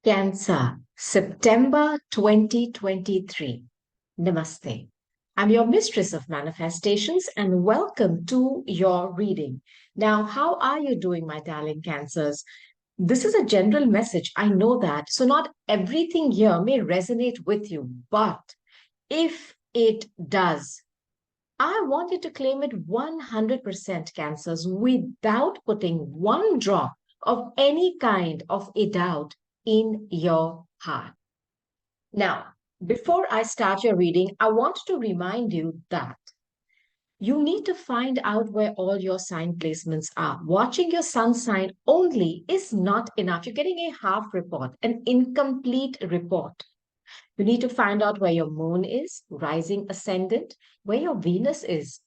Cancer, September 2023. Namaste. I'm your mistress of manifestations and welcome to your reading. Now, how are you doing, my darling Cancers? This is a general message. I know that. So, not everything here may resonate with you, but if it does, I want you to claim it 100% Cancers without putting one drop of any kind of a doubt in your heart. Now, before I start your reading, I want to remind you that you need to find out where all your sign placements are. Watching your sun sign only is not enough. You're getting a half report, an incomplete report. You need to find out where your moon is, rising ascendant, where your Venus is,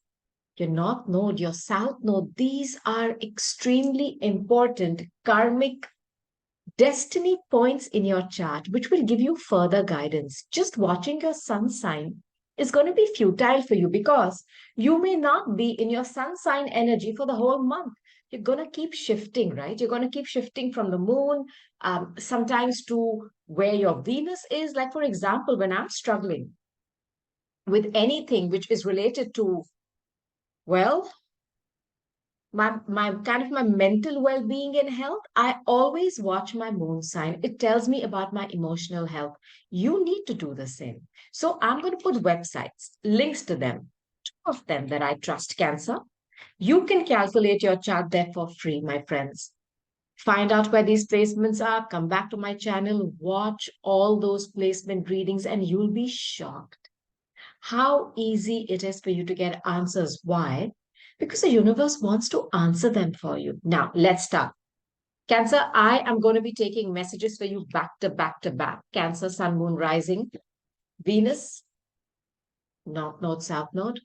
your north node, your south node. These are extremely important karmic destiny points in your chart, which will give you further guidance. Just watching your sun sign is going to be futile for you because you may not be in your sun sign energy for the whole month. You're going to keep shifting, right? You're going to keep shifting from the moon, sometimes to where your Venus is. Like, for example, when I'm struggling with anything which is related to, well, my mental well-being and health, I always watch my moon sign. It tells me about my emotional health. You need to do the same. So I'm going to put websites, links to them, two of them that I trust, Cancer. You can calculate your chart there for free, my friends. Find out where these placements are, come back to my channel, watch all those placement readings, and you'll be shocked how easy it is for you to get answers. Why? Because the universe wants to answer them for you. Now, let's start. Cancer, I am going to be taking messages for you back to back to back. Cancer, Sun, Moon, Rising, Venus, North Node, South Node.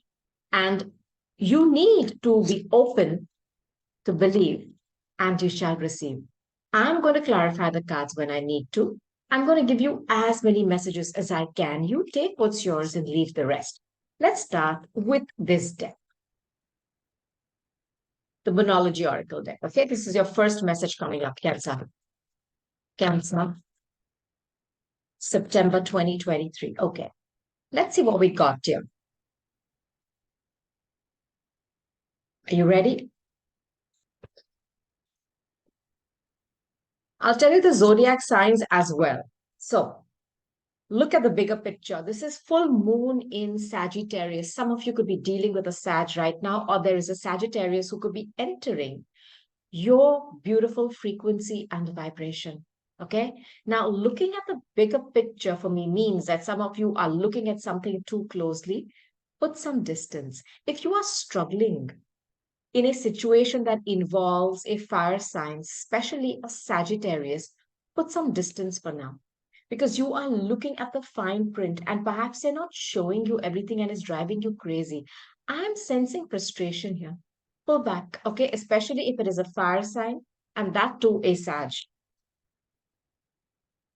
And you need to be open to believe, and you shall receive. I'm going to clarify the cards when I need to. I'm going to give you as many messages as I can. You take what's yours and leave the rest. Let's start with this deck, the Monology Oracle deck. Okay, this is your first message coming up, Cancer. Cancer, September 2023. Okay, let's see what we got here. Are you ready? I'll tell you the zodiac signs as well. So, look at the bigger picture. This is full moon in Sagittarius. Some of you could be dealing with a Sag right now, or there is a Sagittarius who could be entering your beautiful frequency and vibration. Okay. Now, looking at the bigger picture for me means that some of you are looking at something too closely. Put some distance. If you are struggling in a situation that involves a fire sign, especially a Sagittarius, put some distance for now because you are looking at the fine print and perhaps they're not showing you everything and it's driving you crazy. I'm sensing frustration here. Pull back, okay? Especially if it is a fire sign and that too a Sag.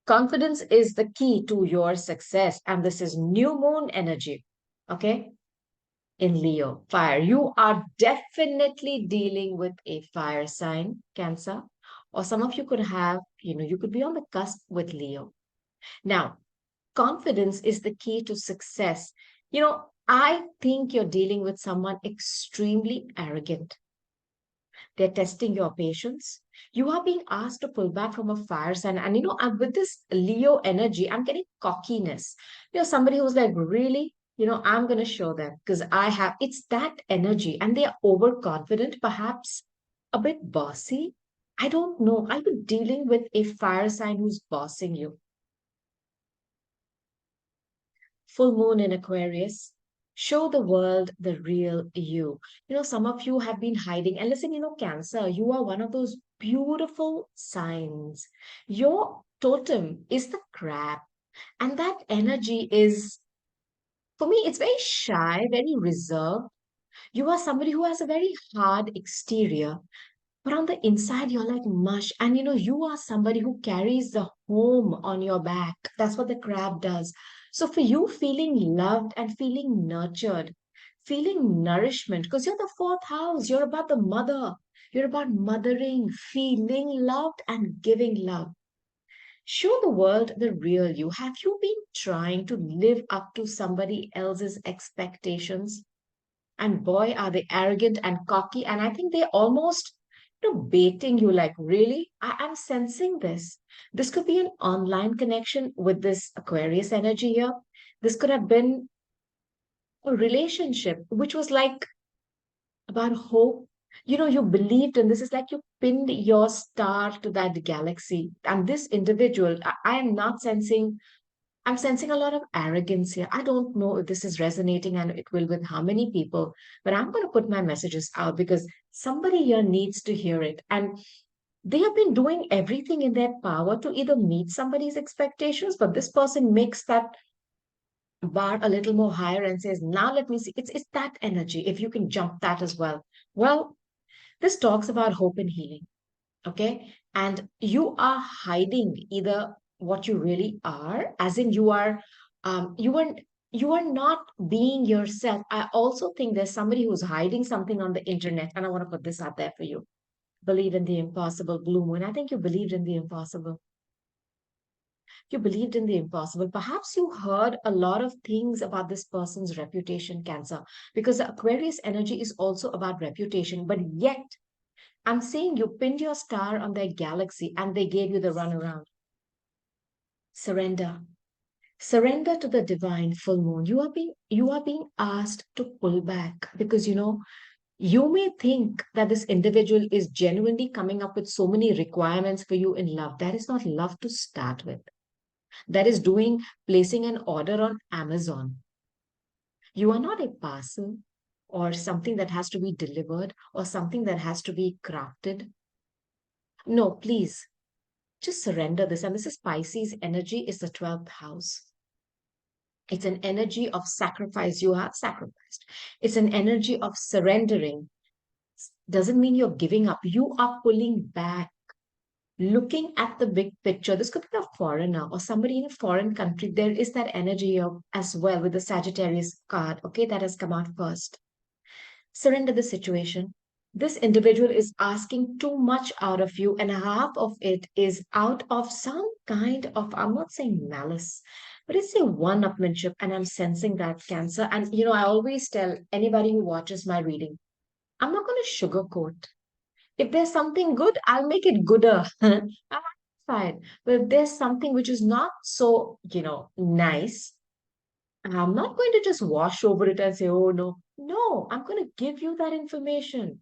Confidence is the key to your success, and this is new moon energy, okay? In Leo, fire. You are definitely dealing with a fire sign, Cancer, or some of you could have, you could be on the cusp with Leo. Now, confidence is the key to success. I think you're dealing with someone extremely arrogant. They're testing your patience. You are being asked to pull back from a fire sign. And, I'm with this Leo energy, I'm getting cockiness. Somebody who's like, really? I'm going to show them because it's that energy and they are overconfident, perhaps a bit bossy. I don't know. Are you dealing with a fire sign who's bossing you? Full moon in Aquarius. Show the world the real you. Some of you have been hiding. And listen, Cancer, you are one of those beautiful signs. Your totem is the crab. And that energy is, for me, it's very shy, very reserved. You are somebody who has a very hard exterior, but on the inside, you're like mush. And you are somebody who carries the home on your back. That's what the crab does. So for you, feeling loved and feeling nurtured, feeling nourishment, because you're the fourth house, you're about the mother, you're about mothering, feeling loved and giving love. Show the world the real you. Have you been trying to live up to somebody else's expectations? And boy, are they arrogant and cocky. And I think they almost, baiting you like, really? I'm sensing this. This could be an online connection with this Aquarius energy here. This could have been a relationship, which was like about hope. You believed in this. Is like you pinned your star to that galaxy. And this individual, I am not sensing, I'm sensing a lot of arrogance here. I don't know if this is resonating and it will with how many people, but I'm going to put my messages out because somebody here needs to hear it. And they have been doing everything in their power to either meet somebody's expectations, but this person makes that bar a little more higher and says, now let me see. It's that energy. If you can jump that as well. Well, this talks about hope and healing. Okay. And you are hiding either what you really are, as in you are not being yourself. I also think there's somebody who's hiding something on the internet, and I want to put this out there for you. Believe in the impossible, blue moon. I think you believed in the impossible. You believed in the impossible. Perhaps you heard a lot of things about this person's reputation, Cancer, because the Aquarius energy is also about reputation, but yet I'm saying you pinned your star on their galaxy and they gave you the runaround. Surrender. Surrender to the divine full moon. You are being asked to pull back because you may think that this individual is genuinely coming up with so many requirements for you in love. That is not love to start with. That is placing an order on Amazon. You are not a parcel or something that has to be delivered or something that has to be crafted. No, please just surrender this. And this is Pisces energy, is the 12th house. It's an energy of sacrifice. You have sacrificed. It's an energy of surrendering. Doesn't mean you're giving up. You are pulling back, looking at the big picture. This could be a foreigner or somebody in a foreign country. There is that energy as well with the Sagittarius card, okay, that has come out first. Surrender the situation. This individual is asking too much out of you, and half of it is out of some kind of, I'm not saying malice, but it's a one-upmanship, and I'm sensing that, Cancer. And I always tell anybody who watches my reading, I'm not going to sugarcoat. If there's something good, I'll make it gooder. I'm fine. But if there's something which is not so, nice, I'm not going to just wash over it and say, oh no. No, I'm going to give you that information.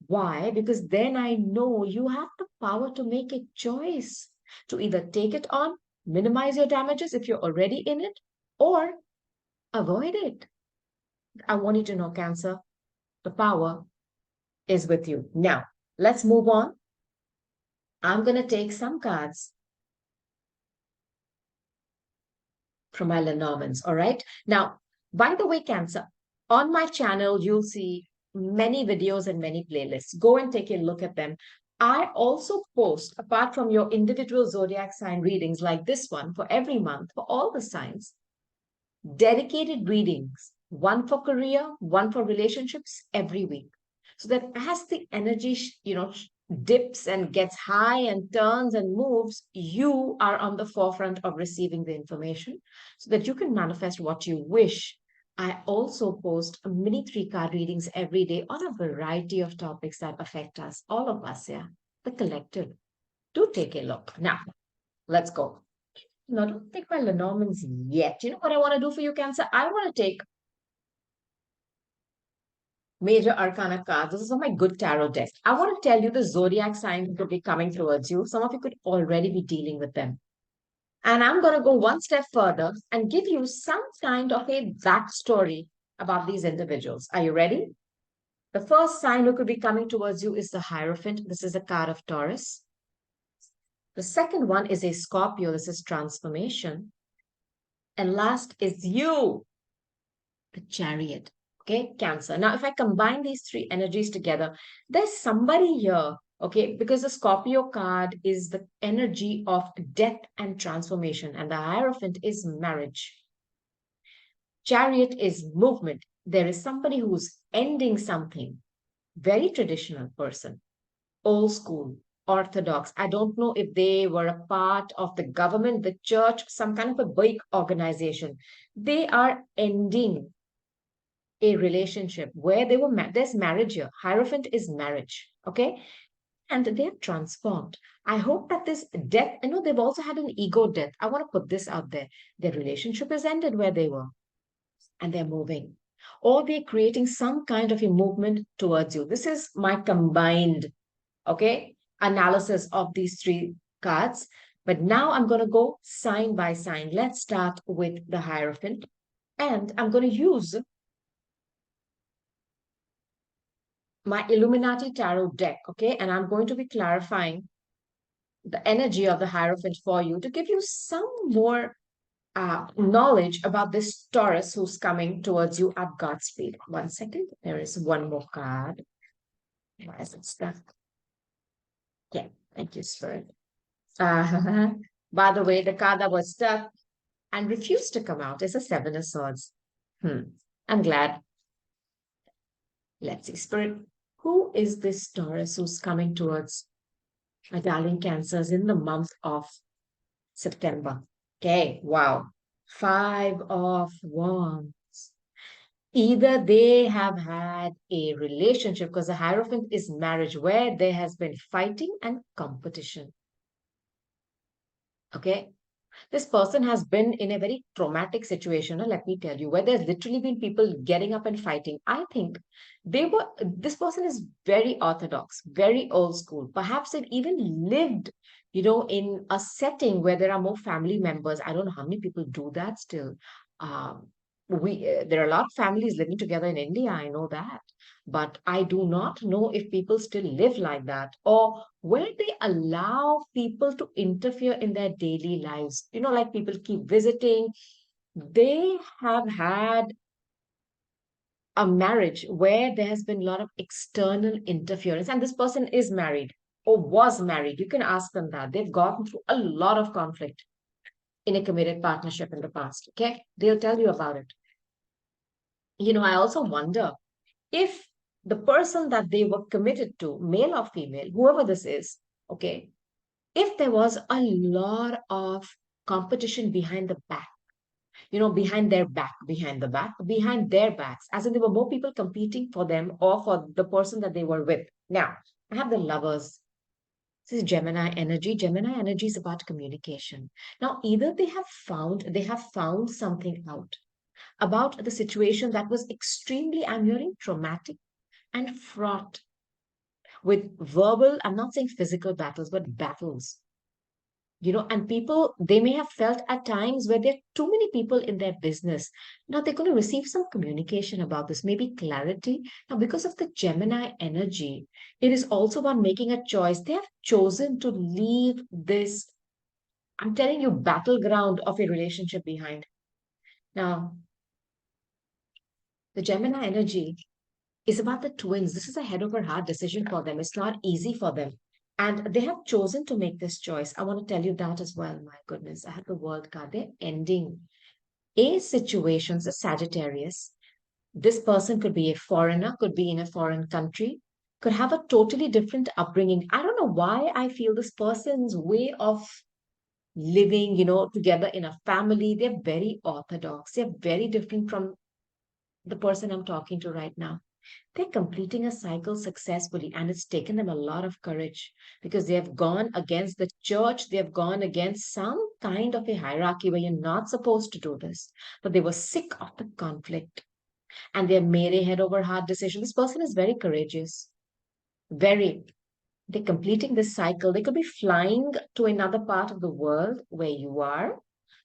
Why? Because then I know you have the power to make a choice to either take it on, minimize your damages if you're already in it, or avoid it. I want you to know, Cancer, the power is with you. Now, let's move on. I'm going to take some cards from my Lenormands. All right. Now, by the way, Cancer, on my channel, you'll see many videos and many playlists. Go and take a look at them. I also post, apart from your individual zodiac sign readings like this one for every month for all the signs, dedicated readings, one for career, one for relationships every week. So that as the energy, dips and gets high and turns and moves, you are on the forefront of receiving the information so that you can manifest what you wish. I also post mini 3 card readings every day on a variety of topics that affect us, all of us, yeah, the collective. Do take a look. Now, let's go. No, don't take my Lenormands yet. You know what I want to do for you, Cancer? I want to take major arcana cards. This is on my good tarot deck. I want to tell you the zodiac signs could be coming towards you. Some of you could already be dealing with them. And I'm going to go one step further and give you some kind of a backstory about these individuals. Are you ready? The first sign who could be coming towards you is the Hierophant. This is a card of Taurus. The second one is a Scorpio. This is transformation. And last is you, the Chariot. Okay, Cancer. Now, if I combine these 3 energies together, there's somebody here, okay, because the Scorpio card is the energy of death and transformation, and the Hierophant is marriage. Chariot is movement. There is somebody who's ending something, very traditional person, old school. orthodox. I don't know if they were a part of the government, the church, some kind of a big organization. They are ending a relationship where they were there's marriage here. Hierophant is marriage, okay? And they're transformed. I hope that this death, I know they've also had an ego death. I want to put this out there. Their relationship has ended where they were and they're moving. Or they're creating some kind of a movement towards you. This is my combined, okay, analysis of these three cards. But now I'm going to go sign by sign. Let's start with the Hierophant. And I'm going to use my Illuminati Tarot deck, okay? And I'm going to be clarifying the energy of the Hierophant for you to give you some more knowledge about this Taurus who's coming towards you at God's speed. One second. There is one more card. Why is it stuck? Yeah, thank you, Spirit. By the way, the card that was stuck and refused to come out is a Seven of Swords. I'm glad. Let's see, Spirit. Who is this Taurus who's coming towards my darling Cancers in the month of September? Okay, wow. Five of Wands. Either they have had a relationship, because the Hierophant is marriage, where there has been fighting and competition. Okay, this person has been in a very traumatic situation, let me tell you, where there's literally been people getting up and fighting. I think this person is very orthodox, very old school. Perhaps they've even lived, in a setting where there are more family members. I don't know how many people do that still. Um, there are a lot of families living together in India, I know that. But I do not know if people still live like that or where they allow people to interfere in their daily lives. Like people keep visiting. They have had a marriage where there has been a lot of external interference, and this person is married or was married. You can ask them that. They've gone through a lot of conflict in a committed partnership in the past. Okay. They'll tell you about it. I also wonder if the person that they were committed to, male or female, whoever this is, okay, if there was a lot of competition behind the back, behind their back, behind their backs, as in there were more people competing for them or for the person that they were with. Now, I have the Lovers. This is Gemini energy. Gemini energy is about communication. Now, either they have found something out about the situation that was extremely, I'm hearing, traumatic and fraught with verbal, I'm not saying physical battles, but battles. And people, they may have felt at times where there are too many people in their business. Now they're going to receive some communication about this, maybe clarity. Now, because of the Gemini energy, it is also about making a choice. They have chosen to leave this, I'm telling you, battleground of a relationship behind. Now, the Gemini energy is about the twins. This is a head over heart decision for them. It's not easy for them. And they have chosen to make this choice. I want to tell you that as well. My goodness, I have the World card. They're ending a situation, a Sagittarius. This person could be a foreigner, could be in a foreign country, could have a totally different upbringing. I don't know why I feel this person's way of living, together in a family, they're very orthodox. They're very different from the person I'm talking to right now. They're completing a cycle successfully, and it's taken them a lot of courage because they have gone against the church. They have gone against some kind of a hierarchy where you're not supposed to do this. But they were sick of the conflict and they have made a head over heart decision. This person is very courageous, very. They're completing this cycle. They could be flying to another part of the world where you are,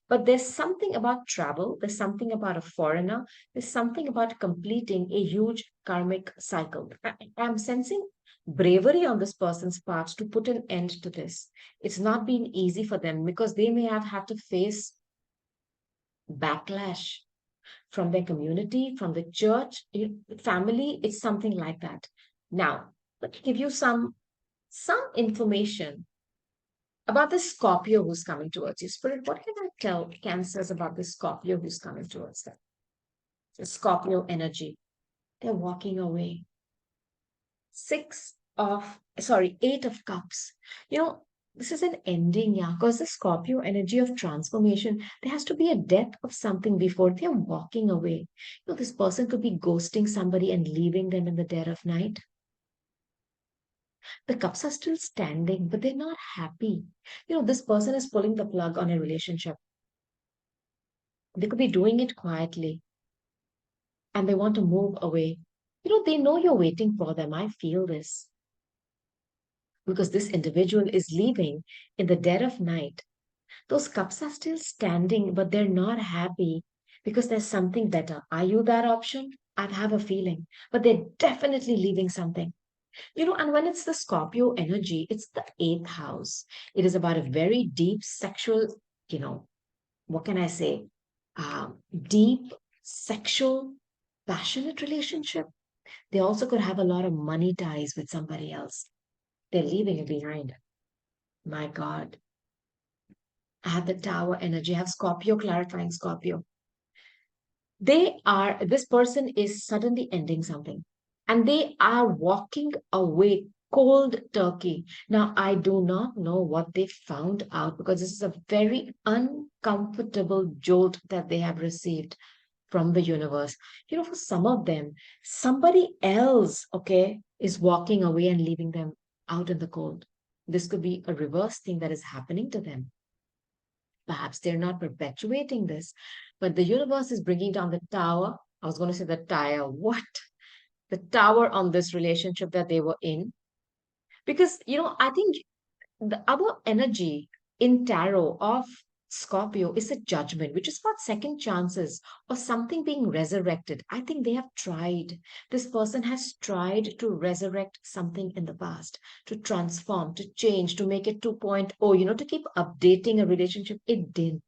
but there's something about travel, there's something about a foreigner, there's something about completing a huge karmic cycle. I'm sensing bravery on this person's part to put an end to this. It's not been easy for them because they may have had to face backlash from their community, from the church, family. It's something like that. Now, let me give you some information about the Scorpio who's coming towards you. Spirit, what can I tell Cancers about the Scorpio who's coming towards them? The Scorpio energy. They're walking away. Six Eight of Cups. You know, this is an ending, yeah, because the Scorpio energy of transformation, there has to be a death of something before they're walking away. This person could be ghosting somebody and leaving them in the dead of night. The cups are still standing, but they're not happy. This person is pulling the plug on a relationship. They could be doing it quietly and they want to move away. They know you're waiting for them. I feel this because this individual is leaving in the dead of night. Those cups are still standing, but they're not happy because there's something better. Are you that option? I have a feeling, but they're definitely leaving something. And when it's the Scorpio energy, it's the eighth house. It is about a very deep sexual, you know, what can I say? Deep sexual, passionate relationship. They also could have a lot of money ties with somebody else. They're leaving it behind. My God. I have the tower energy. I have Scorpio clarifying Scorpio. This person is suddenly ending something and they are walking away cold turkey. Now, I do not know what they found out because this is a very uncomfortable jolt that they have received from the universe. For some of them, somebody else, okay, is walking away and leaving them out in the cold. This could be a reverse thing that is happening to them. Perhaps they're not perpetuating this, but the universe is bringing down the tower. I was going to say the tire. What? The tower on this relationship that they were in. Because, I think the other energy in tarot of Scorpio is a judgment, which is about second chances or something being resurrected. I think they have tried. This person has tried to resurrect something in the past, to transform, to change, to make it 2.0, to keep updating a relationship. It didn't.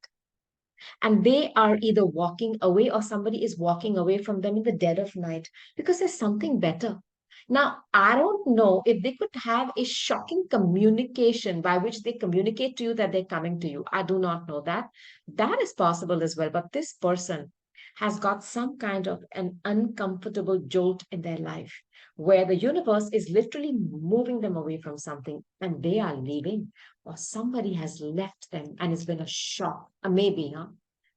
And they are either walking away or somebody is walking away from them in the dead of night because there's something better. Now, I don't know if they could have a shocking communication by which they communicate to you that they're coming to you. I do not know that. That is possible as well. But this person has got some kind of an uncomfortable jolt in their life where the universe is literally moving them away from something and they are leaving, or somebody has left them and it's been a shock. Maybe, huh?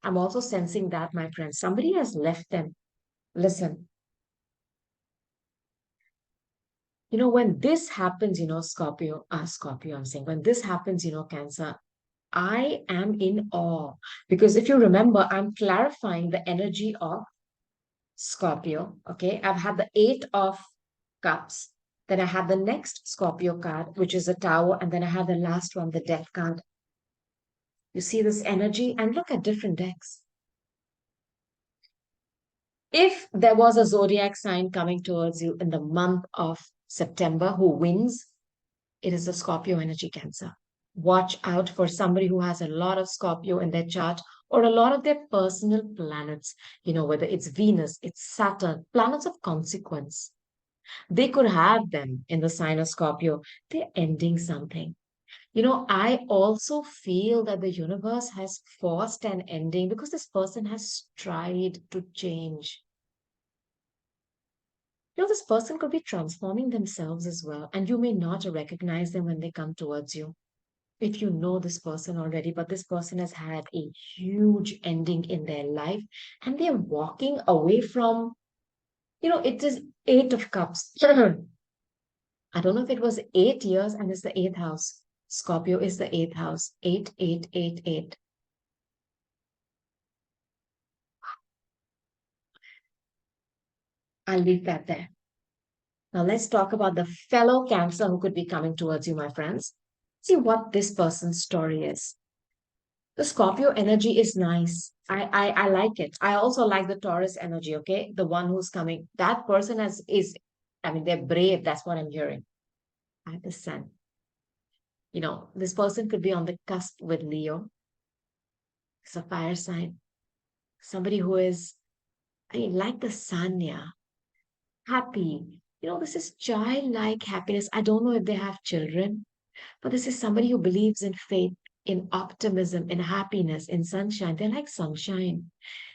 I'm also sensing that, my friend. Somebody has left them. Listen, when this happens, Scorpio, I'm saying, when this happens, Cancer, I am in awe because if you remember, I'm clarifying the energy of Scorpio. Okay. I've had the Eight of Cups. Then I had the next Scorpio card, which is a Tower. And then I had the last one, the Death card. You see this energy and look at different decks. If there was a zodiac sign coming towards you in the month of September, who wins? It is the Scorpio energy, Cancer. Watch out for somebody who has a lot of Scorpio in their chart or a lot of their personal planets, whether it's Venus, it's Saturn, planets of consequence. They could have them in the sign of Scorpio. They're ending something. I also feel that the universe has forced an ending because this person has tried to change. This person could be transforming themselves as well, and you may not recognize them when they come towards you. If you know this person already, but this person has had a huge ending in their life and they're walking away from, it is Eight of Cups. I don't know if it was 8 years and it's the eighth house. Scorpio is the eighth house. 8888. I'll leave that there. Now let's talk about the fellow Cancer who could be coming towards you, my friends. See what this person's story is. The Scorpio energy is nice. I like it. I also like the Taurus energy, okay? The one who's coming. That person I mean, they're brave. That's what I'm hearing. I have the sun. This person could be on the cusp with Leo. It's a fire sign. Somebody who is, I mean, like the sun, yeah. Happy. This is childlike happiness. I don't know if they have children, but this is somebody who believes in faith, in optimism, in happiness, in sunshine. They're like sunshine.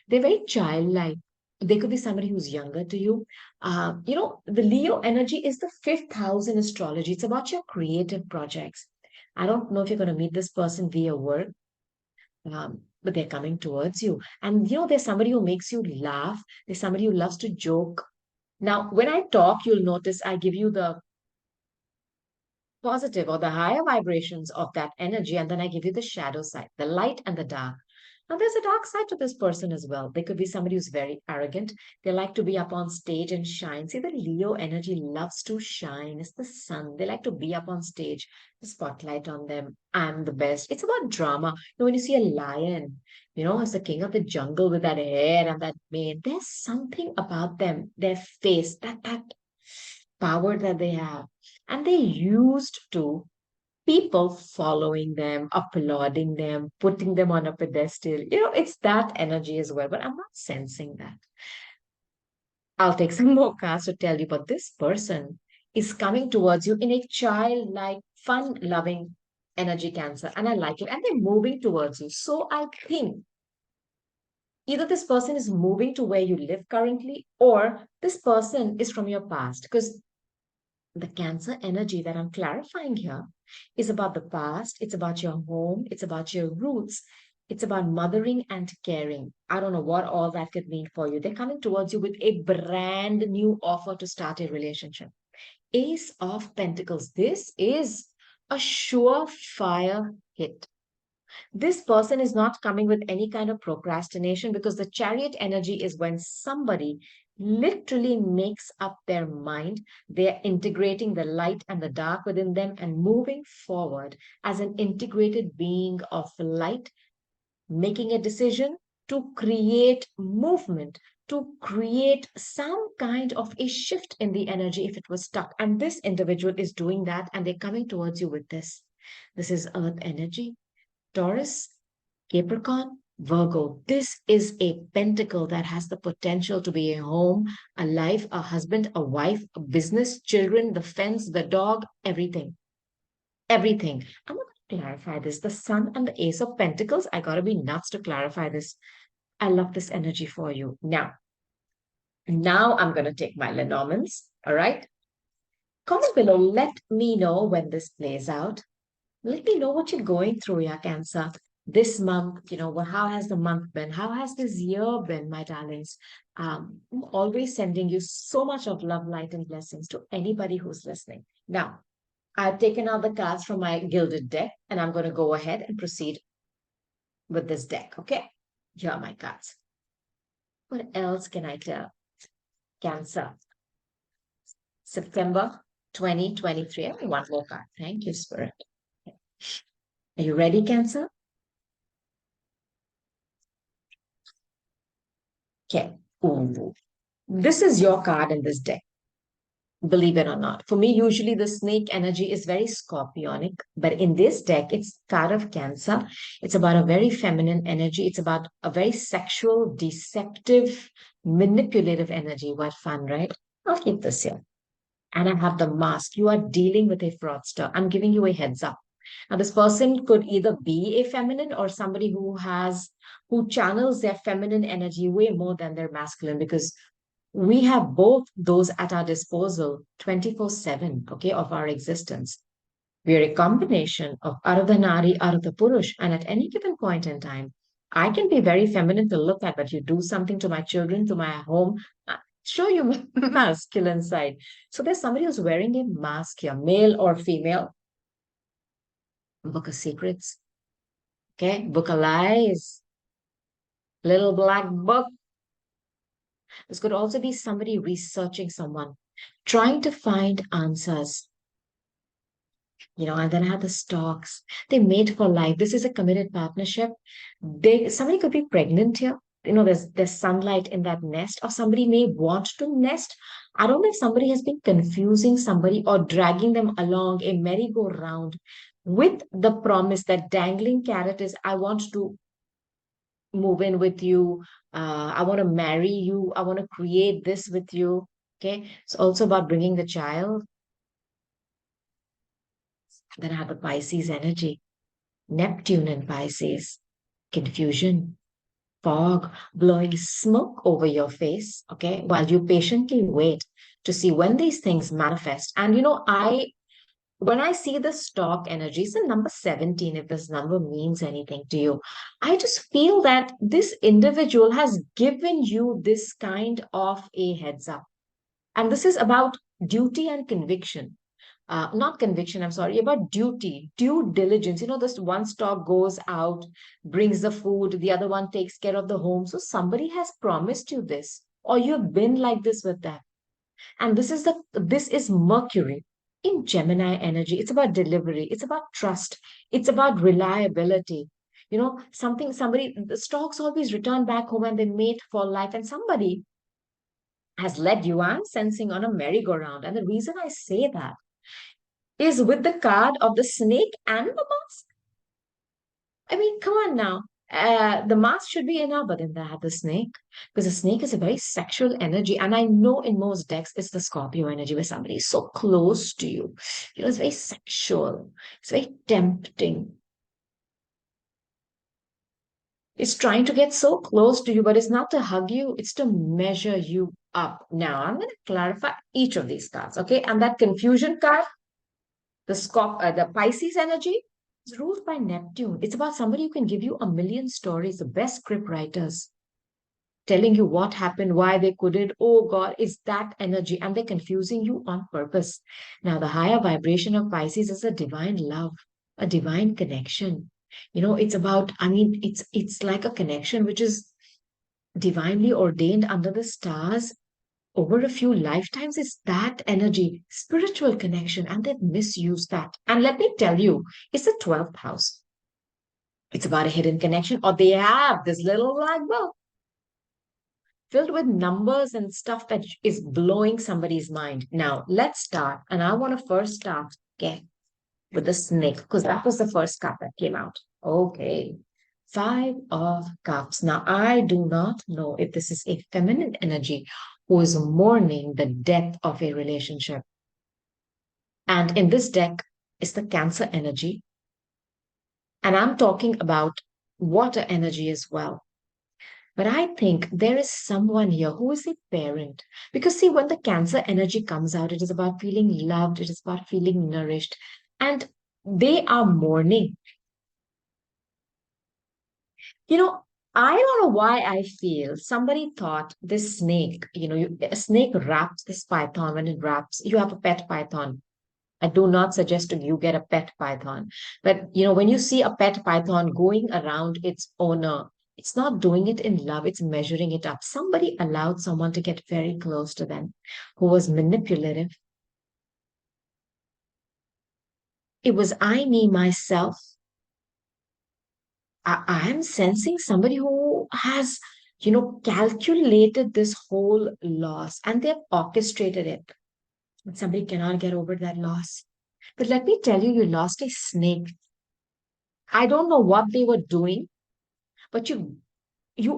They're very childlike. They could be somebody who's younger to you. The Leo energy is the fifth house in astrology. It's about your creative projects. I don't know if you're going to meet this person via work, but they're coming towards you. And there's somebody who makes you laugh. There's somebody who loves to joke. Now, when I talk, you'll notice I give you the positive or the higher vibrations of that energy, and then I give you the shadow side, the light and the dark. Now, there's a dark side to this person as well. They could be somebody who's very arrogant. They like to be up on stage and shine. See, the Leo energy loves to shine. It's the sun. They like to be up on stage, the spotlight on them. I'm the best. It's about drama. When you see a lion, as the king of the jungle with that hair and that mane, there's something about them, their face, that power that they have. And they used to people following them, applauding them, putting them on a pedestal. It's that energy as well, but I'm not sensing that. I'll take some more cards to tell you, but this person is coming towards you in a childlike, fun loving energy, Cancer. And I like it. And they're moving towards you. So I think either this person is moving to where you live currently, or this person is from your past. Because the Cancer energy that I'm clarifying here is about the past, it's about your home, it's about your roots, it's about mothering and caring. I don't know what all that could mean for you. They're coming towards you with a brand new offer to start a relationship. Ace of Pentacles. This is a surefire hit. This person is not coming with any kind of procrastination, because the chariot energy is when somebody literally makes up their mind. They're integrating the light and the dark within them and moving forward as an integrated being of light, making a decision to create movement, to create some kind of a shift in the energy if it was stuck. And this individual is doing that, and they're coming towards you with this. This is earth energy. Taurus, Capricorn, Virgo. This is a pentacle that has the potential to be a home, a life, a husband, a wife, a business, children, the fence, the dog, everything. Everything. I'm going to clarify this. The Sun and the Ace of Pentacles, I got to be nuts to clarify this. I love this energy for you. Now I'm going to take my Lenormands. All right. Comment below. Let me know when this plays out. Let me know what you're going through, yeah, Cancer. This month, how has the month been? How has this year been, my darlings? I'm always sending you so much of love, light, and blessings to anybody who's listening. Now, I've taken out the cards from my gilded deck, and I'm going to go ahead and proceed with this deck, okay? Here are my cards. What else can I tell? Cancer. September 2023. One more card. Thank you, Spirit. Are you ready, Cancer? Okay. Ooh. This is your card in this deck, believe it or not. For me, usually the snake energy is very scorpionic, but in this deck, it's card of Cancer. It's about a very feminine energy. It's about a very sexual, deceptive, manipulative energy. What fun, right? I'll keep this here. And I have the mask. You are dealing with a fraudster. I'm giving you a heads up. Now, this person could either be a feminine or somebody who channels their feminine energy way more than their masculine, because we have both those at our disposal 24/7, okay, of our existence. We are a combination of Ardhanari, Ardha Purush, and at any given point in time, I can be very feminine to look at, but you do something to my children, to my home, show you my masculine side. So there's somebody who's wearing a mask here, male or female. Book of secrets, okay, book of lies, little black book. This could also be somebody researching someone, trying to find answers. And then I have the stocks. They mate for life. This is a committed partnership. Somebody could be pregnant here. There's sunlight in that nest, or somebody may want to nest. I don't know if somebody has been confusing somebody or dragging them along a merry-go-round with the promise, that dangling carrot is, I want to move in with you. I want to marry you. I want to create this with you. Okay. It's also about bringing the child. Then I have the Pisces energy, Neptune and Pisces, confusion. fog blowing smoke over your face, okay, while you patiently wait to see when these things manifest. And when I see the stock energy, it's the number 17, if this number means anything to you, I just feel that this individual has given you this kind of a heads up. And this is about duty and conviction. Not conviction, I'm sorry, about duty, due diligence. This one stock goes out, brings the food, the other one takes care of the home. So somebody has promised you this, or you've been like this with them. And this is Mercury in Gemini energy. It's about delivery, it's about trust, it's about reliability. Somebody, the stocks always return back home and they mate for life. And somebody has led you, I'm sensing, on a merry-go-round. And the reason I say that is with the card of the snake and the mask. I mean, come on now. The mask should be enough, but then they have the snake, because the snake is a very sexual energy. And I know in most decks it's the Scorpio energy, where somebody is so close to you. It's very sexual, it's very tempting. It's trying to get so close to you, but it's not to hug you, it's to measure you up. Now, I'm going to clarify each of these cards, okay? And that confusion card, the Pisces energy, is ruled by Neptune. It's about somebody who can give you a million stories, the best script writers, telling you what happened, why they couldn't. Oh God, it's that energy, and they're confusing you on purpose. Now, the higher vibration of Pisces is a divine love, a divine connection. It's about, I mean, it's like a connection which is divinely ordained under the stars over a few lifetimes. Is that energy, spiritual connection, and they've misused that. And let me tell you, it's the 12th house. It's about a hidden connection, or they have this little black book filled with numbers and stuff that is blowing somebody's mind. Now, let's start. And I want to first start, okay, with the snake, because that was the first card that came out. Okay. Five of Cups. Now, I do not know if this is a feminine energy who is mourning the death of a relationship. And in this deck is the Cancer energy. And I'm talking about water energy as well. But I think there is someone here who is a parent. Because, see, when the Cancer energy comes out, it is about feeling loved, it is about feeling nourished. And they are mourning. You know, I don't know why I feel somebody thought this snake, a snake wraps this python. When it wraps, you have a pet python. I do not suggest to you get a pet python. But, when you see a pet python going around its owner, it's not doing it in love, it's measuring it up. Somebody allowed someone to get very close to them who was manipulative. It was I, me, myself. I am sensing somebody who has, calculated this whole loss and they've orchestrated it. But somebody cannot get over that loss. But let me tell you, you lost a snake. I don't know what they were doing, but you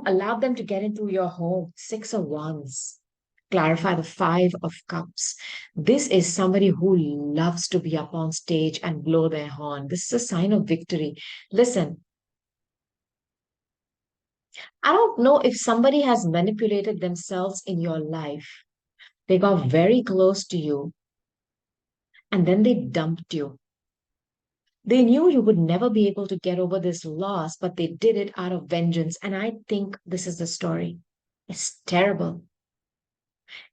allowed them to get into your home. Six of Wands. Clarify the Five of Cups. This is somebody who loves to be up on stage and blow their horn. This is a sign of victory. Listen, I don't know if somebody has manipulated themselves in your life. They got very close to you and then they dumped you. They knew you would never be able to get over this loss, but they did it out of vengeance. And I think this is the story. It's terrible.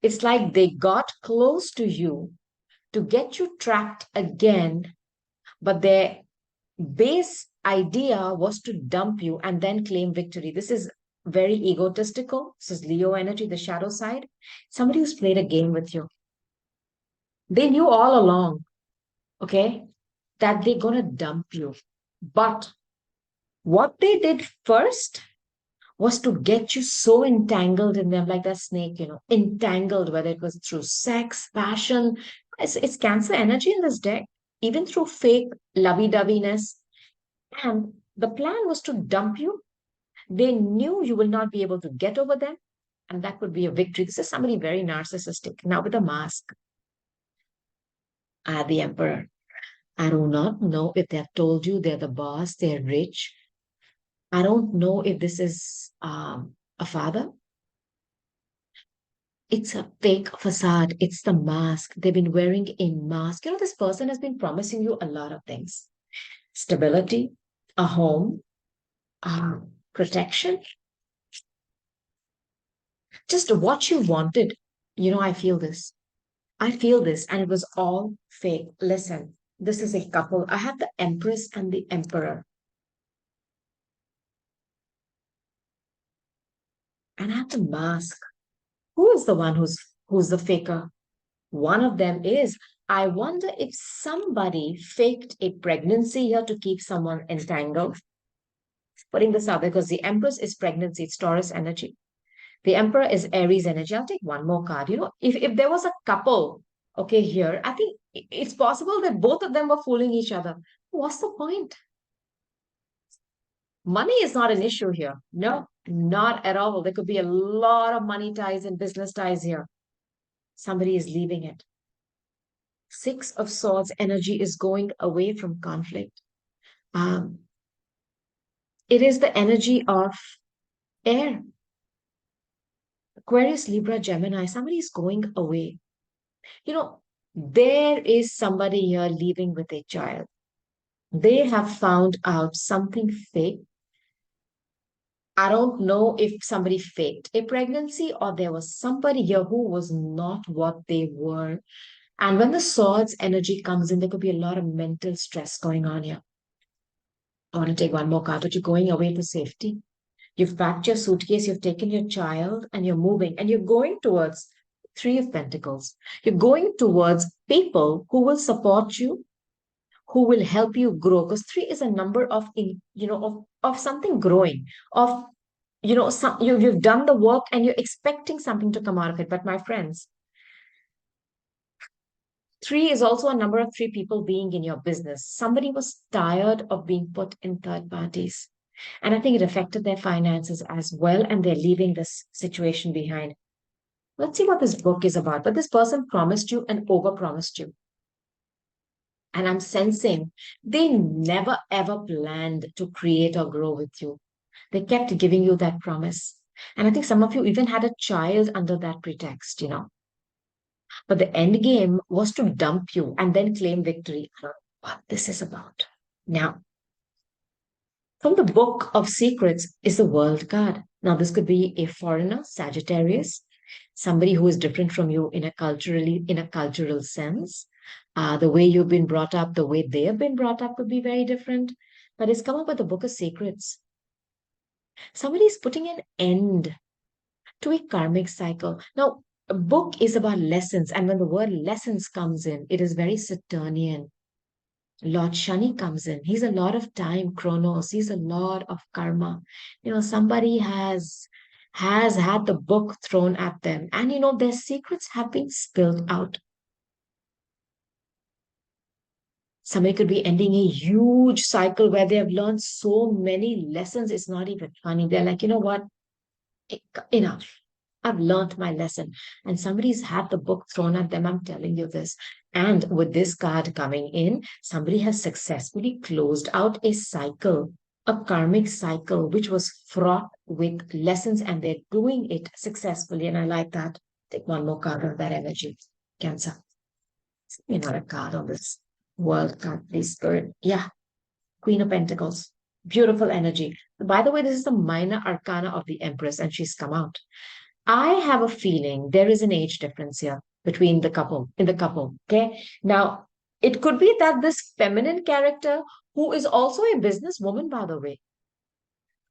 It's like they got close to you to get you trapped again, but their base idea was to dump you and then claim victory. This is very egotistical. This is Leo energy, the shadow side. Somebody who's played a game with you. They knew all along, okay, that they're going to dump you. But what they did first was to get you so entangled in them, like that snake, entangled, whether it was through sex, passion. It's Cancer energy in this deck, even through fake lovey-doveyness. And the plan was to dump you. They knew you will not be able to get over them, and that would be a victory. This is somebody very narcissistic. Now with a mask, the Emperor. I do not know if they have told you they're the boss, they're rich. I don't know if this is a father. It's a fake facade. It's the mask. They've been wearing a mask. You know, this person has been promising you a lot of things: stability, a home, protection, just what you wanted. You know, I feel this. I feel this, and it was all fake. Listen, this is a couple. I have the Empress and the Emperor, and I have the mask. Who is the one who's the faker? One of them is. I wonder if somebody faked a pregnancy here to keep someone entangled. Putting this out there because the Empress is pregnancy, it's Taurus energy. The Emperor is Aries energy. I'll take one more card. You know, if there was a couple, okay, here, I think it's possible that both of them were fooling each other. What's the point? Money is not an issue here. No, not at all. There could be a lot of money ties and business ties here. Somebody is leaving it. Six of Swords energy is going away from conflict. Um, it is the energy of air. Aquarius, Libra, Gemini. Somebody is going away. You know, there is somebody here leaving with a child. They have found out something fake. I don't know if somebody faked a pregnancy or there was somebody here who was not what they were. And when the swords energy comes in, there could be a lot of mental stress going on here. I want to take one more card, but you're going away for safety. You've packed your suitcase, you've taken your child, and you're moving, and you're going towards Three of Pentacles. You're going towards people who will support you, who will help you grow. Because three is a number of, of something growing, of, you've done the work and you're expecting something to come out of it. But my friends, three is also a number of three people being in your business. Somebody was tired of being put in third parties. And I think it affected their finances as well. And they're leaving this situation behind. Let's see what this book is about. But this person promised you and overpromised you. And I'm sensing they never ever planned to create or grow with you. They kept giving you that promise. And I think some of you even had a child under that pretext. But the end game was to dump you and then claim victory. I don't know what this is about. Now, from the Book of Secrets is the World card. Now, this could be a foreigner, Sagittarius, somebody who is different from you in a cultural sense. The way you've been brought up, the way they have been brought up could be very different. But it's come up with the Book of Secrets. Somebody is putting an end to a karmic cycle. Now, a book is about lessons, and when the word lessons comes in, it is very Saturnian. Lord Shani comes in. He's a lot of time, chronos. He's a lot of karma. Somebody has had the book thrown at them, and their secrets have been spilled out. Somebody could be ending a huge cycle where they have learned so many lessons. It's not even funny. They're like, you know what? Enough. I've learned my lesson. And somebody's had the book thrown at them. I'm telling you this. And with this card coming in, somebody has successfully closed out a cycle, a karmic cycle, which was fraught with lessons, and they're doing it successfully. And I like that. Take one more card of that energy. Cancer. Another card on this world card, please, Spirit. Yeah. Queen of Pentacles. Beautiful energy. By the way, this is the minor arcana of the Empress, and she's come out. I have a feeling there is an age difference here between in the couple. Okay. Now, it could be that this feminine character, who is also a businesswoman, by the way,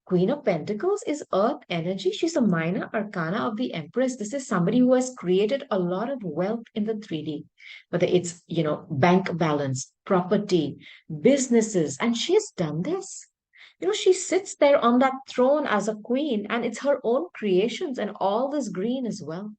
Queen of Pentacles is Earth energy. She's a minor arcana of the Empress. This is somebody who has created a lot of wealth in the 3D, whether it's, bank balance, property, businesses, and she's done this. She sits there on that throne as a queen, and it's her own creations and all this green as well.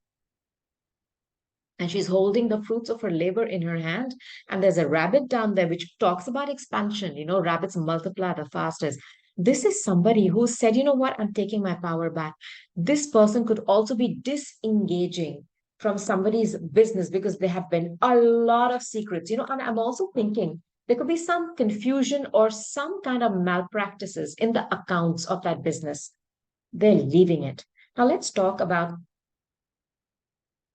And she's holding the fruits of her labor in her hand. And there's a rabbit down there which talks about expansion. Rabbits multiply the fastest. This is somebody who said, you know what, I'm taking my power back. This person could also be disengaging from somebody's business because there have been a lot of secrets. And I'm also thinking There could be some confusion or some kind of malpractices in the accounts of that business. They're leaving it. Now let's talk about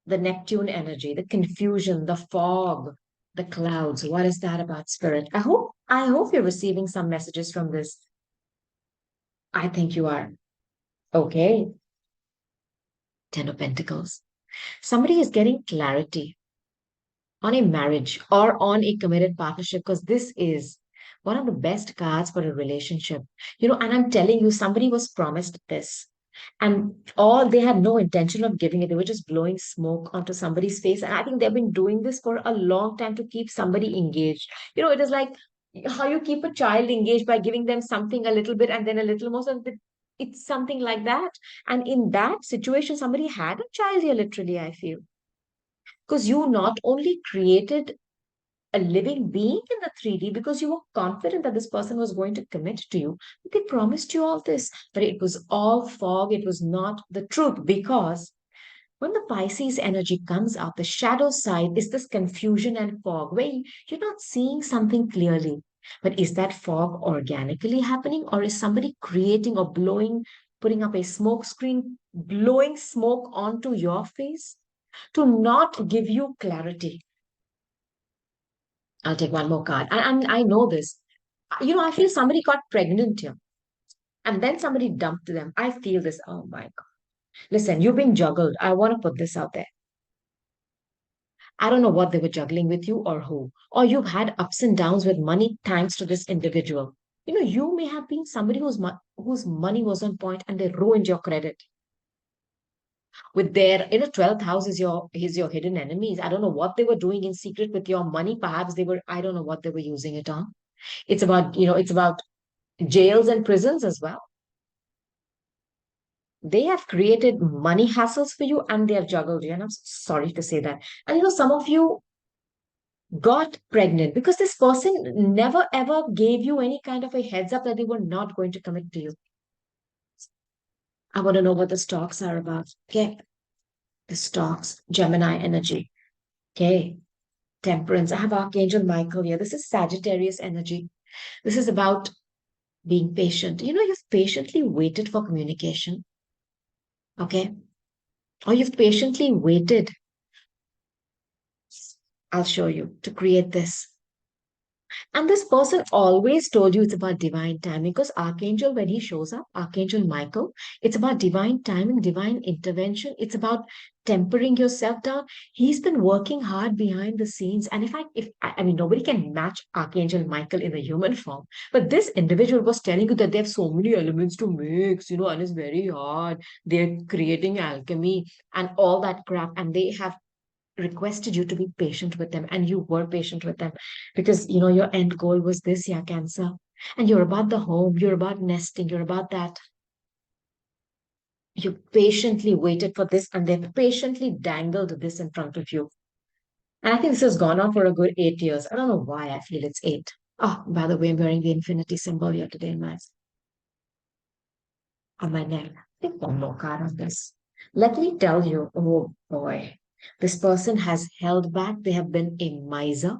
the Neptune energy, the confusion, the fog, the clouds. What is that about, spirit? I hope you're receiving some messages from this. I think you are. Okay. Ten of Pentacles. Somebody is getting clarity on a marriage or on a committed partnership because this is one of the best cards for a relationship. And I'm telling you, somebody was promised this. And all they had no intention of giving it. They were just blowing smoke onto somebody's face. And I think they've been doing this for a long time to keep somebody engaged. It is like how you keep a child engaged by giving them something a little bit and then a little more. So it's something like that. And in that situation, somebody had a child here, literally, I feel. Because you not only created a living being in the 3D because you were confident that this person was going to commit to you. They promised you all this, but it was all fog. It was not the truth because when the Pisces energy comes out, the shadow side is this confusion and fog where you're not seeing something clearly. But is that fog organically happening or is somebody creating or blowing, putting up a smoke screen, blowing smoke onto your face to not give you clarity? I'll take one more card. And I know this. I feel somebody got pregnant here and then somebody dumped them. I feel this. Oh my God. Listen, you've been juggled. I want to put this out there. I don't know what they were juggling with you or who. Or you've had ups and downs with money thanks to this individual. You may have been somebody whose money was on point and they ruined your credit. With their, 12th house is your hidden enemies. I don't know what they were doing in secret with your money. Perhaps I don't know what they were using it on. It's about jails and prisons as well. They have created money hassles for you and they have juggled you. And I'm sorry to say that. And some of you got pregnant because this person never ever gave you any kind of a heads up that they were not going to commit to you. I want to know what the stocks are about. Okay. The stocks, Gemini energy. Okay. Temperance. I have Archangel Michael here. This is Sagittarius energy. This is about being patient. You've patiently waited for communication. Okay. Or you've patiently waited. I'll show you to create this. And this person always told you it's about divine timing because Archangel, when he shows up, Archangel Michael, it's about divine timing, divine intervention. It's about tempering yourself down. He's been working hard behind the scenes. And if I mean, nobody can match Archangel Michael in the human form. But this individual was telling you that they have so many elements to mix, and it's very hard. They're creating alchemy and all that crap. And they have requested you to be patient with them and you were patient with them because your end goal was this, yeah, Cancer. And you're about the home, you're about nesting, you're about that. You patiently waited for this and they've patiently dangled this in front of you. And I think this has gone on for a good 8 years. I don't know why I feel it's eight. Oh, by the way, I'm wearing the infinity symbol here today on my neck. I think one more card on this. Let me tell you, oh boy, this person has held back. They have been a miser.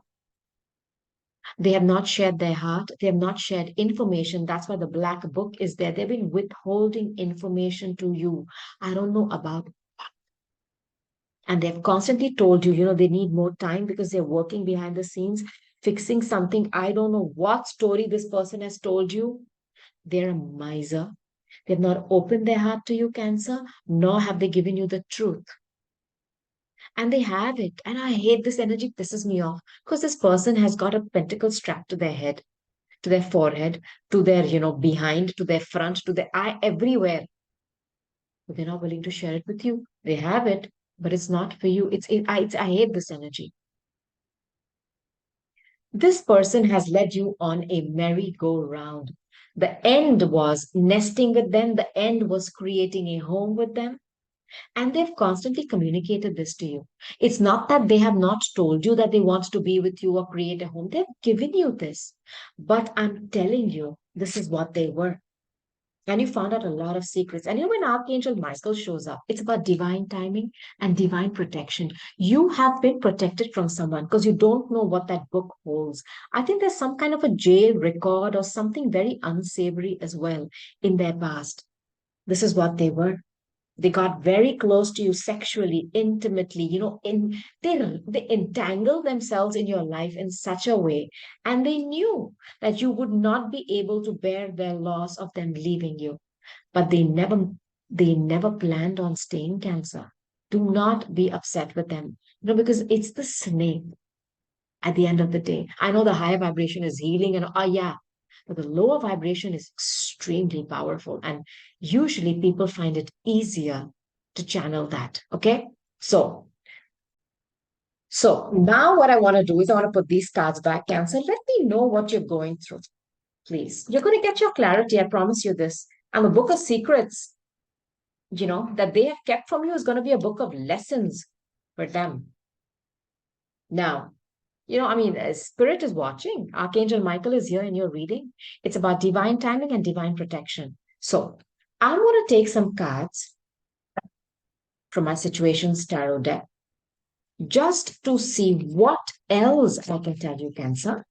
They have not shared their heart. They have not shared information. That's why the black book is there. They've been withholding information to you. I don't know about. And they've constantly told you, they need more time because they're working behind the scenes, fixing something. I don't know what story this person has told you. They're a miser. They've not opened their heart to you, Cancer, nor have they given you the truth. And they have it. And I hate this energy, pisses me off because this person has got a pentacle strapped to their head, to their forehead, to their, behind, to their front, to their eye, everywhere. But they're not willing to share it with you. They have it, but it's not for you. I hate this energy. This person has led you on a merry-go-round. The end was nesting with them. The end was creating a home with them. And they've constantly communicated this to you. It's not that they have not told you that they want to be with you or create a home. They've given you this. But I'm telling you, this is what they were. and you found out a lot of secrets. And when Archangel Michael shows up, it's about divine timing and divine protection. You have been protected from someone because you don't know what that book holds. I think there's some kind of a jail record or something very unsavory as well in their past. This is what they were. They got very close to you sexually, intimately, they entangle themselves in your life in such a way, and they knew that you would not be able to bear their loss of them leaving you, but they never planned on staying, Cancer. Do not be upset with them, because it's the snake at the end of the day. I know the higher vibration is healing and yeah, but the lower vibration is extremely powerful. And usually people find it easier to channel that. Okay. So now what I want to do is I want to put these cards back, Cancer. Let me know what you're going through, please. You're going to get your clarity. I promise you this. And the book of secrets, that they have kept from you is going to be a book of lessons for them. Now, Spirit is watching. Archangel Michael is here in your reading. It's about divine timing and divine protection. So I'm going to take some cards from my Situations Tarot deck just to see what else I can tell you, Cancer.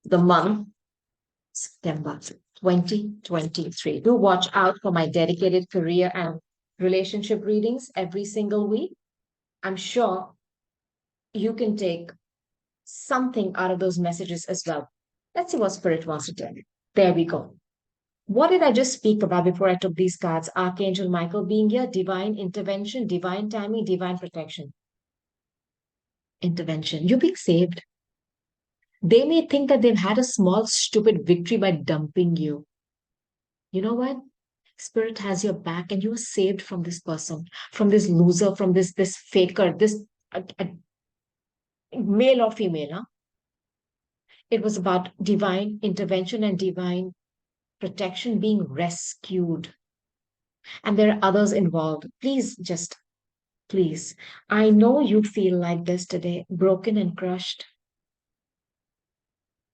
The month, September 2023. Do watch out for my dedicated career and relationship readings every single week. I'm sure you can take something out of those messages as well. Let's see what Spirit wants to tell you. There we go. What did I just speak about before I took these cards? Archangel Michael being here, divine intervention, divine timing, divine protection. Intervention. You're being saved. They may think that they've had a small, stupid victory by dumping you. You know what? Spirit has your back and you are saved from this person, from this loser, from this faker, this male or female. Huh? It was about divine intervention and divine protection, being rescued. And there are others involved. Please. I know you feel like this today, broken and crushed.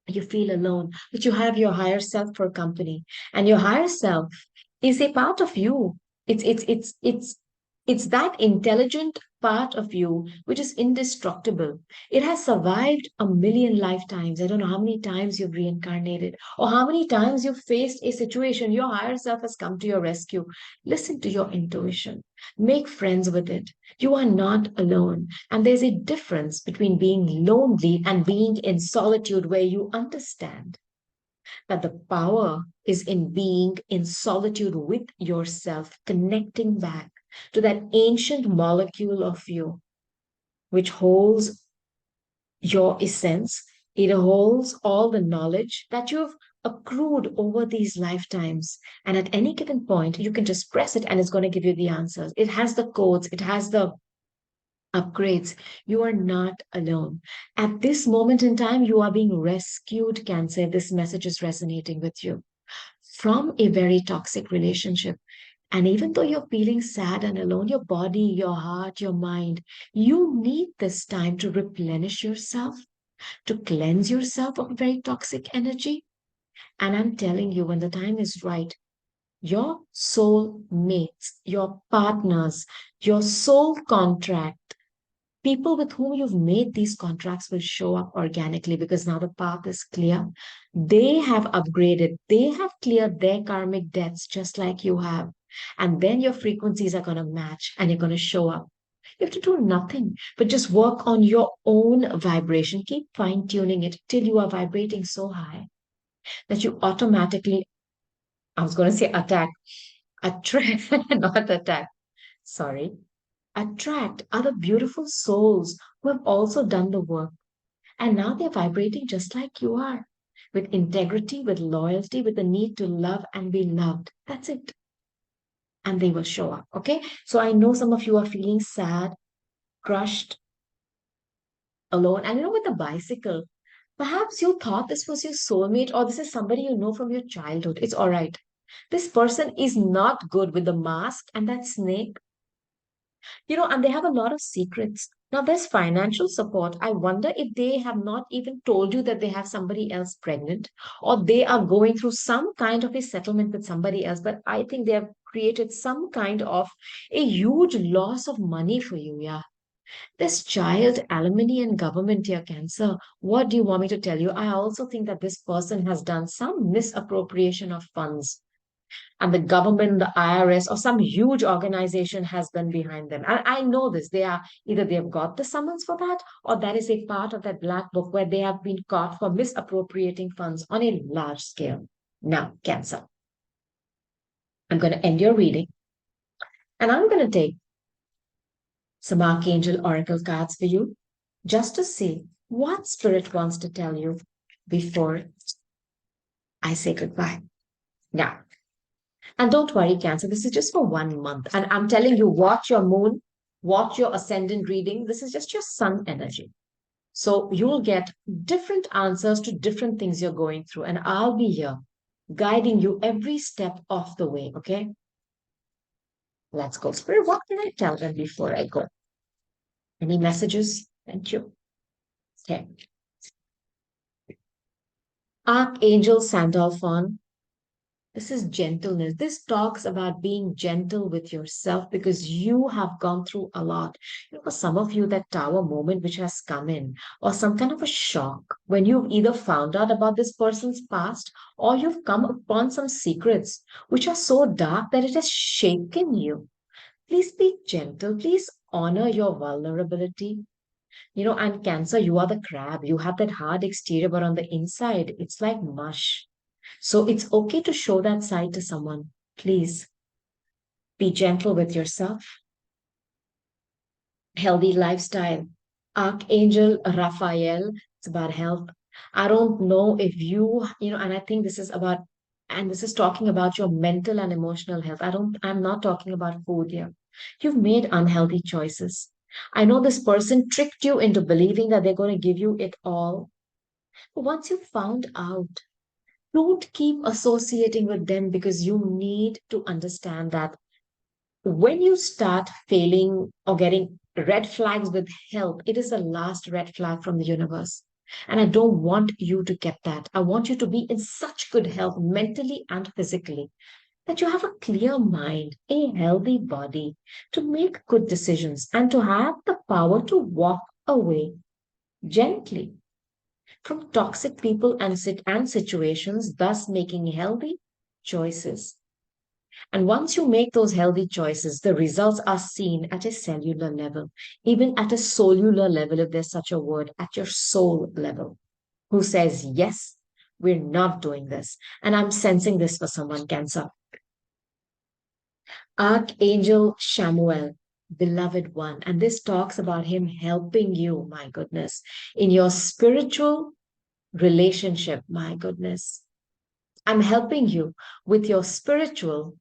You feel alone, but you have your higher self for company. And your higher self is a part of you. It's that intelligent part of you which is indestructible. It has survived a million lifetimes. I don't know how many times you've reincarnated or how many times you've faced a situation. Your higher self has come to your rescue. Listen to your intuition. Make friends with it. You are not alone. And there's a difference between being lonely and being in solitude where you understand that the power is in being in solitude with yourself, connecting back to that ancient molecule of you, which holds your essence. It holds all the knowledge that you've accrued over these lifetimes. And at any given point, you can just press it and it's going to give you the answers. It has the codes, it has the upgrades. You are not alone. At this moment in time, you are being rescued, Cancer. This message is resonating with you from a very toxic relationship. And even though you're feeling sad and alone, your body, your heart, your mind, you need this time to replenish yourself, to cleanse yourself of very toxic energy. And I'm telling you, when the time is right, your soul mates, your partners, your soul contract, people with whom you've made these contracts will show up organically because now the path is clear. They have upgraded, they have cleared their karmic debts just like you have. And then your frequencies are going to match and you're going to show up. You have to do nothing but just work on your own vibration. Keep fine tuning it till you are vibrating so high that you automatically, I was going to say attract, not attack. Sorry, attract other beautiful souls who have also done the work. And now they're vibrating just like you are, with integrity, with loyalty, with the need to love and be loved. That's it. And they will show up. Okay. So I know some of you are feeling sad, crushed, alone. And with the bicycle, perhaps you thought this was your soulmate or this is somebody you know from your childhood. It's all right. This person is not good with the mask and that snake. And they have a lot of secrets. Now, there's financial support. I wonder if they have not even told you that they have somebody else pregnant, or they are going through some kind of a settlement with somebody else. But I think they have created some kind of a huge loss of money for you. Yeah. This child alimony and government here, Cancer. What do you want me to tell you? I also think that this person has done some misappropriation of funds, and the government, the IRS, or some huge organization has been behind them. And I know this. They are either they have got the summons for that, or that is a part of that black book where they have been caught for misappropriating funds on a large scale. Now, Cancer, I'm going to end your reading, and I'm going to take some Archangel Oracle cards for you just to see what Spirit wants to tell you before I say goodbye. Now, and don't worry, Cancer, this is just for 1 month. And I'm telling you, watch your moon, watch your ascendant reading. This is just your sun energy. So you'll get different answers to different things you're going through. And I'll be here guiding you every step of the way. Okay? Let's go. Spirit, what can I tell them before I go? Any messages? Thank you. Okay. Archangel Sandalphon, this is gentleness. This talks about being gentle with yourself because you have gone through a lot. For some of you, that tower moment which has come in, or some kind of a shock when you've either found out about this person's past or you've come upon some secrets which are so dark that it has shaken you. Please be gentle. Please honor your vulnerability. And Cancer, you are the crab. You have that hard exterior, but on the inside, it's like mush. So it's okay to show that side to someone. Please be gentle with yourself. Healthy lifestyle. Archangel Raphael, it's about health. I don't know if and I think this is about, and this is talking about your mental and emotional health. I'm not talking about food here. You've made unhealthy choices. I know this person tricked you into believing that they're going to give you it all. But once you found out, don't keep associating with them, because you need to understand that when you start failing or getting red flags with help, it is the last red flag from the universe. And I don't want you to get that. I want you to be in such good health, mentally and physically, that you have a clear mind, a healthy body to make good decisions and to have the power to walk away gently from toxic people and situations, thus making healthy choices. And once you make those healthy choices, the results are seen at a cellular level, even at a cellular level, if there's such a word, at your soul level, who says, yes, we're not doing this. And I'm sensing this for someone, Cancer. Archangel Shamuel, beloved one. And this talks about him helping you, my goodness, in your spiritual relationship, my goodness. I'm helping you with your spiritual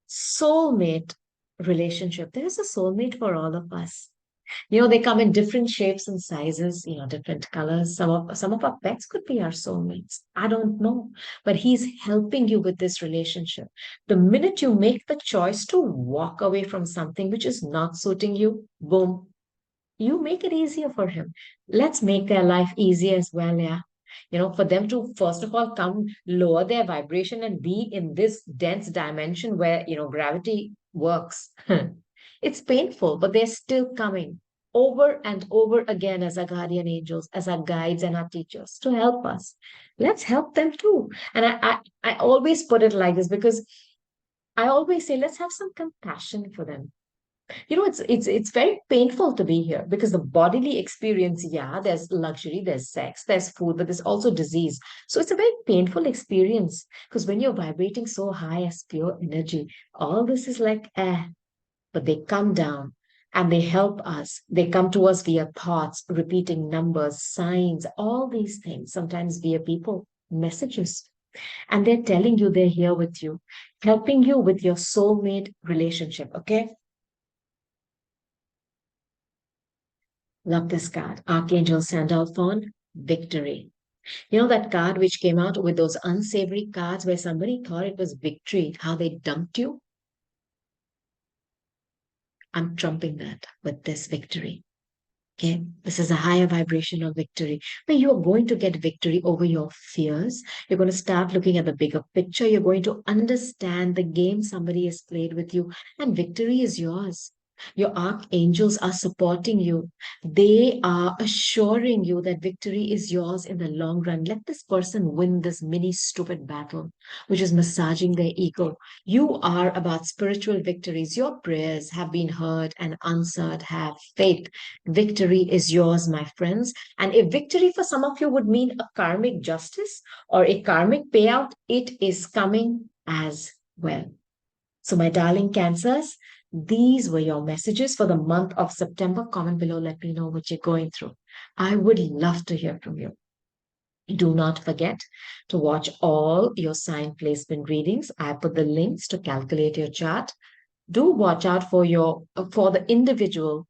soulmate relationship. There is a soulmate for all of us. They come in different shapes and sizes, different colors. Some of our pets could be our soulmates. I don't know. But he's helping you with this relationship. The minute you make the choice to walk away from something which is not suiting you, boom, you make it easier for him. Let's make their life easy as well, yeah. For them to, first of all, come lower their vibration and be in this dense dimension where, gravity works. It's painful, but they're still coming over and over again as our guardian angels, as our guides and our teachers to help us. Let's help them too. And I always put it like this because I always say, let's have some compassion for them. It's very painful to be here because the bodily experience, yeah, there's luxury, there's sex, there's food, but there's also disease. So it's a very painful experience because when you're vibrating so high as pure energy, all this is like but they come down and they help us. They come to us via thoughts, repeating numbers, signs, all these things, sometimes via people, messages. And they're telling you they're here with you, helping you with your soulmate relationship, okay? Love this card. Archangel Sandalphon, victory. That card which came out with those unsavory cards where somebody thought it was victory, how they dumped you? I'm trumping that with this victory. Okay, this is a higher vibration of victory, where you are going to get victory over your fears. You're going to start looking at the bigger picture. You're going to understand the game somebody has played with you, and victory is yours. Your archangels are supporting you. They are assuring you that victory is yours in the long run. Let this person win this mini stupid battle, which is massaging their ego. You are about spiritual victories. Your prayers have been heard and answered. Have faith. Victory is yours, my friends. And if victory for some of you would mean a karmic justice or a karmic payout, it is coming as well. So, my darling Cancers, these were your messages for the month of September. Comment below, let me know what you're going through. I would love to hear from you. Do not forget to watch all your sign placement readings. I put the links to calculate your chart. Do watch out for the individual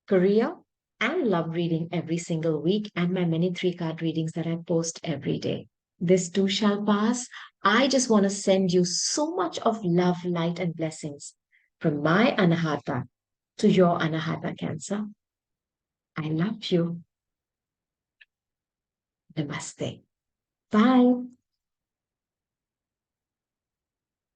career and love reading every single week, and my many 3 card readings that I post every day. This too shall pass. I just want to send you so much of love, light, and blessings from my Anahata to your Anahata Cancer. I love you. Namaste. Bye.